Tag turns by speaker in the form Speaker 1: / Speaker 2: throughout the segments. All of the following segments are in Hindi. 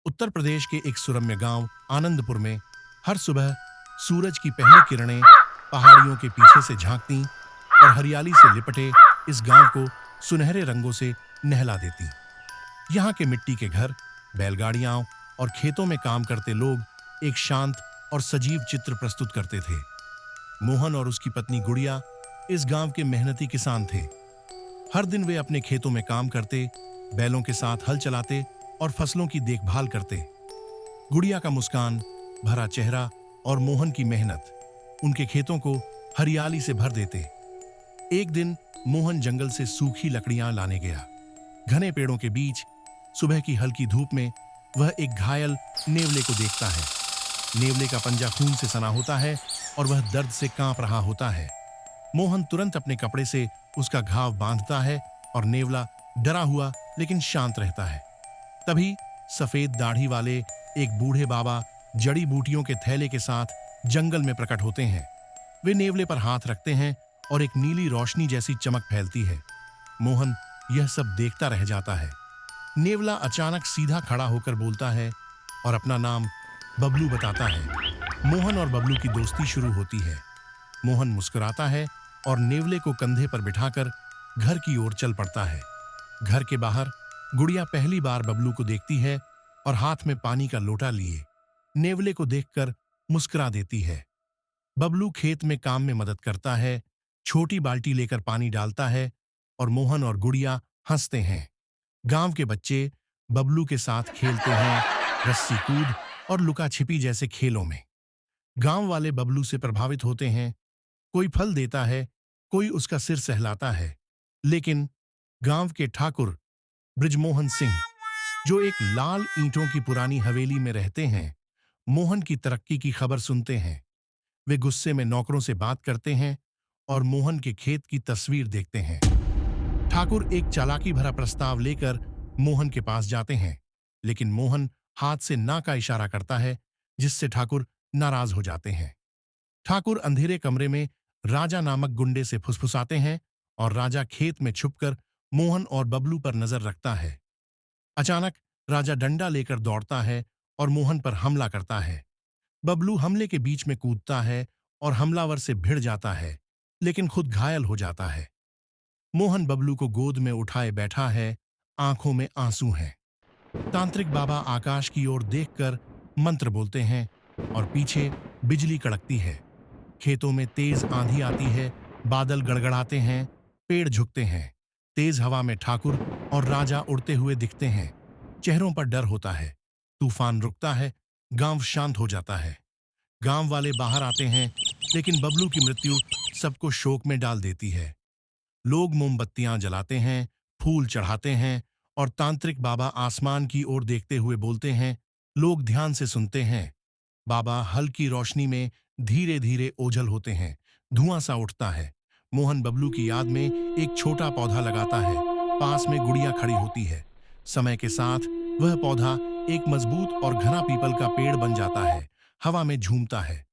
Speaker 1: उत्तर प्रदेश के एक सुरम्य गांव आनंदपुर में हर सुबह सूरज की पहली किरणें पहाड़ियों के पीछे से झांकती और हरियाली से लिपटे इस गांव को सुनहरे रंगों से नहला देती। यहाँ के मिट्टी के घर, बैलगाड़ियां और खेतों में काम करते लोग एक शांत और सजीव चित्र प्रस्तुत करते थे। मोहन और उसकी पत्नी गुड़िया इस गांव के मेहनती किसान थे। हर दिन वे अपने खेतों में काम करते, बैलों के साथ हल चलाते और फसलों की देखभाल करते। गुड़िया का मुस्कान भरा चेहरा और मोहन की मेहनत उनके खेतों को हरियाली से भर देते। एक दिन मोहन जंगल से सूखी लकड़ियां लाने गया। घने पेड़ों के बीच सुबह की हल्की धूप में वह एक घायल नेवले को देखता है। नेवले का पंजा खून से सना होता है और वह दर्द से कांप रहा होता है। मोहन तुरंत अपने कपड़े से उसका घाव बांधता है और नेवला डरा हुआ लेकिन शांत रहता है। तभी सफेद दाढ़ी वाले एक बूढ़े बाबा जड़ी बूटियों के थैले के साथ जंगल में प्रकट होते हैं। वे नेवले पर हाथ रखते हैं और एक नीली रोशनी जैसी चमक फैलती है। मोहन यह सब देखता रह जाता है। नेवला अचानक सीधा खड़ा होकर बोलता है और अपना नाम बबलू बताता है। मोहन और बबलू की दोस्ती शुरू होती है। मोहन मुस्कुराता है और नेवले को कंधे पर बिठाकर घर की ओर चल पड़ता है। घर के बाहर गुड़िया पहली बार बबलू को देखती है और हाथ में पानी का लोटा लिए नेवले को देखकर मुस्कुरा देती है। बबलू खेत में काम में मदद करता है, छोटी बाल्टी लेकर पानी डालता है और मोहन और गुड़िया हंसते हैं। गांव के बच्चे बबलू के साथ खेलते हैं, रस्सी कूद और लुका छिपी जैसे खेलों में। गांव वाले बबलू से प्रभावित होते हैं। कोई फल देता है, कोई उसका सिर सहलाता है। लेकिन गांव के ठाकुर बृजमोहन सिंह, जो एक लाल ईंटों की पुरानी हवेली में रहते हैं, मोहन की तरक्की की खबर सुनते हैं। वे गुस्से में नौकरों से बात करते हैं और मोहन के खेत की तस्वीर देखते हैं। ठाकुर एक चालाकी भरा प्रस्ताव लेकर मोहन के पास जाते हैं, लेकिन मोहन हाथ से ना का इशारा करता है, जिससे ठाकुर नाराज हो जाते हैं। ठाकुर अंधेरे कमरे में राजा नामक गुंडे से फुसफुसाते हैं और राजा खेत में छुपकर मोहन और बबलू पर नजर रखता है। अचानक राजा डंडा लेकर दौड़ता है और मोहन पर हमला करता है। बबलू हमले के बीच में कूदता है और हमलावर से भिड़ जाता है, लेकिन खुद घायल हो जाता है। मोहन बबलू को गोद में उठाए बैठा है, आंखों में आंसू हैं। तांत्रिक बाबा आकाश की ओर देखकर मंत्र बोलते हैं और पीछे बिजली कड़कती है। खेतों में तेज आंधी आती है, बादल गड़गड़ाते हैं, पेड़ झुकते हैं। तेज हवा में ठाकुर और राजा उड़ते हुए दिखते हैं। चेहरों पर डर होता है। तूफान रुकता है, गांव शांत हो जाता है। गांव वाले बाहर आते हैं, लेकिन बबलू की मृत्यु सबको शोक में डाल देती है। लोग मोमबत्तियां जलाते हैं, फूल चढ़ाते हैं और तांत्रिक बाबा आसमान की ओर देखते हुए बोलते हैं। लोग ध्यान से सुनते हैं। बाबा हल्की रोशनी में धीरे धीरे ओझल होते हैं। धुआं सा उठता है। मोहन बबलू की याद में एक छोटा पौधा लगाता है। पास में गुड़िया खड़ी होती है। समय के साथ वह पौधा एक मजबूत और घना पीपल का पेड़ बन जाता है, हवा में झूमता है।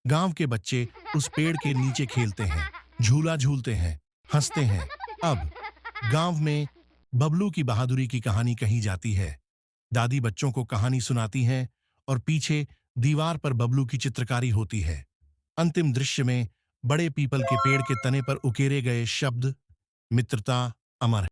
Speaker 1: गांव के बच्चे उस पेड़ के नीचे खेलते हैं, झूला झूलते हैं, हंसते हैं। अब गांव में बबलू की बहादुरी की कहानी कही जाती है। दादी बच्चों को कहानी सुनाती है और पीछे दीवार पर बबलू की चित्रकारी होती है। अंतिम दृश्य में बड़े पीपल के पेड़ के तने पर उकेरे गए शब्द, मित्रता अमर है।